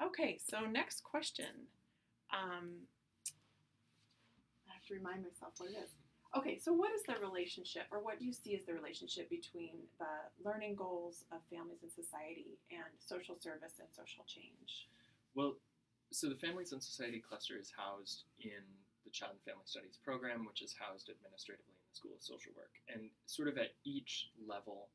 Okay, so next question. I have to remind myself what it is. Okay, so what is the relationship, or what do you see as the relationship between the learning goals of families and society and social service and social change? Well, so the Families and Society cluster is housed in the Child and Family Studies program, which is housed administratively in the School of Social Work. And sort of at each level,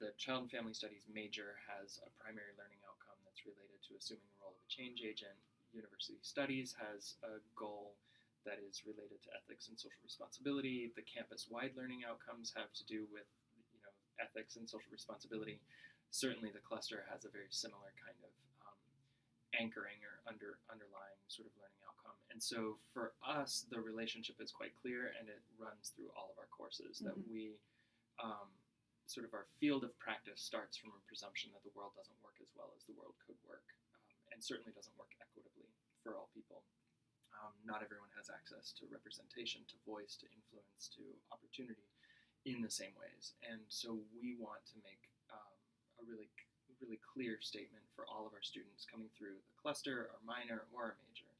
the Child and Family Studies major has a primary learning outcome that's related to assuming the role of a change agent. University Studies has a goal that is related to ethics and social responsibility. The campus-wide learning outcomes have to do with, ethics and social responsibility. Certainly, the cluster has a very similar kind of anchoring or underlying sort of learning outcome. And so for us, the relationship is quite clear, and it runs through all of our courses. That we sort of our field of practice starts from a presumption that the world doesn't work as well as the world could work, and certainly doesn't work equitably for all people. Not everyone has access to representation, to voice, to influence, to opportunity in the same ways. And so we want to make a really clear statement for all of our students coming through the cluster, our minor, or our major,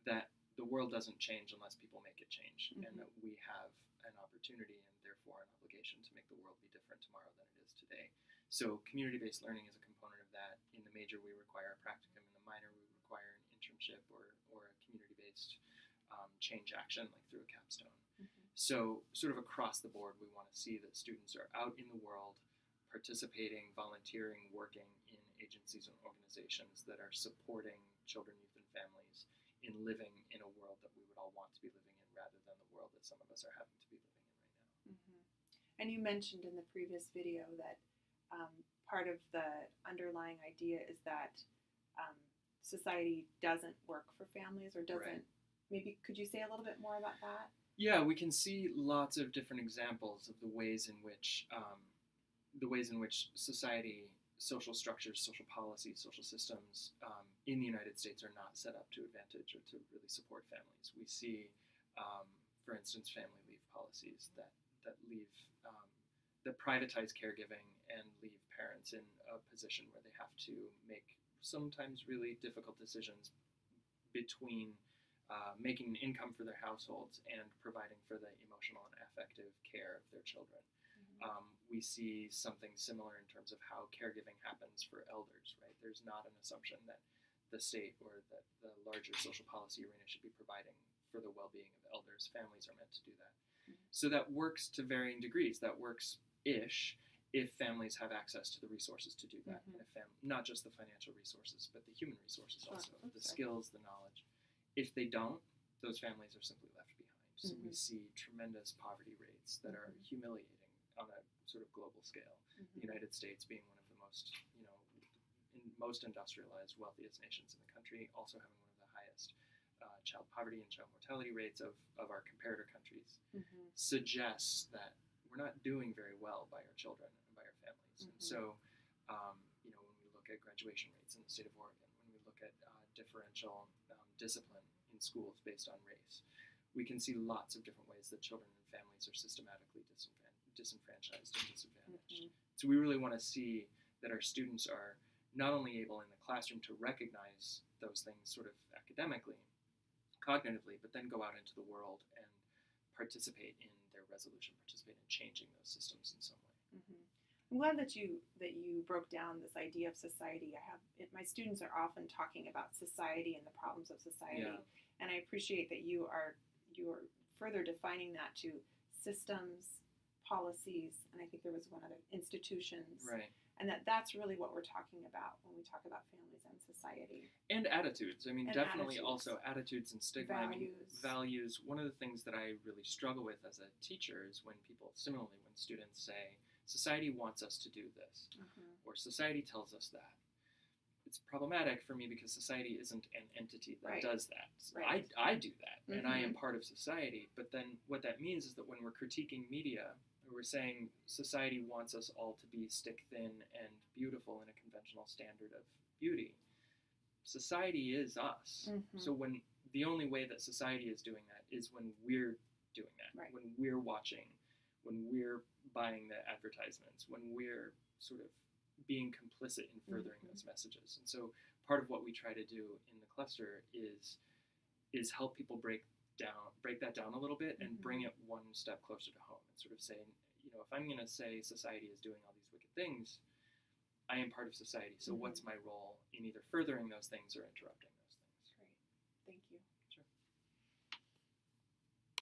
that the world doesn't change unless people make it change, and that we have an opportunity and therefore an obligation to make the world be different tomorrow than it is today. So community-based learning is a component of that. In the major, we require a practicum. In the minor, we require an internship or a community-based change action, like through a capstone. So sort of across the board, we want to see that students are out in the world, participating, volunteering, working in agencies and organizations that are supporting children, youth, and families in living in a world that we would all want to be living in, rather than the world that some of us are having to be living in right now. And you mentioned in the previous video that part of the underlying idea is that society doesn't work for families, or doesn't. Right. Maybe could you say a little bit more about that? Yeah, we can see lots of different examples of the ways in which society, social structures, social policies, social systems in the United States are not set up to advantage or to really support families. We see, for instance, family leave policies that leave that privatize caregiving and leave parents in a position where they have to make sometimes really difficult decisions between making an income for their households and providing for the emotional and affective care of their children. We see something similar in terms of how caregiving happens for elders, right? There's not an assumption that the state or that the larger social policy arena should be providing for the well-being of elders. Families are meant to do that. So that works to varying degrees. That works-ish if families have access to the resources to do that. And not just the financial resources, but the human resources also, the skills, the knowledge. If they don't, those families are simply left behind. So we see tremendous poverty rates that are humiliating on a sort of global scale. The United States being one of the most industrialized, wealthiest nations in the country, also having one of the highest child poverty and child mortality rates of our comparator countries, suggests that we're not doing very well by our children and by our families. And so, when we look at graduation rates in the state of Oregon, when we look at differential discipline in schools based on race, we can see lots of different ways that children and families are systematically disenfranchised and disadvantaged. So we really want to see that our students are not only able in the classroom to recognize those things sort of academically, cognitively, but then go out into the world and participate in their resolution, participate in changing those systems in some way. I'm glad that you broke down this idea of society. My students are often talking about society and the problems of society, and I appreciate that you are further defining that to systems, policies, and I think there was one other, institutions, right? And that's really what we're talking about when we talk about families and society. And attitudes. I mean, and definitely attitudes. Also attitudes and stigma. Values. One of the things that I really struggle with as a teacher is when students say, society wants us to do this, or society tells us that. It's problematic for me because society isn't an entity that does that. Right. I do that, and I am part of society. But then what that means is that when we're critiquing media, we're saying society wants us all to be stick thin and beautiful in a conventional standard of beauty. Society is us. So when the only way that society is doing that is when we're doing that, when we're watching, when we're buying the advertisements, when we're sort of being complicit in furthering those messages. And so part of what we try to do in the cluster is help people break that down a little bit and bring it one step closer to home, and sort of say, if I'm going to say society is doing all these wicked things, I am part of society. So what's my role in either furthering those things or interrupting those things? Great. Thank you.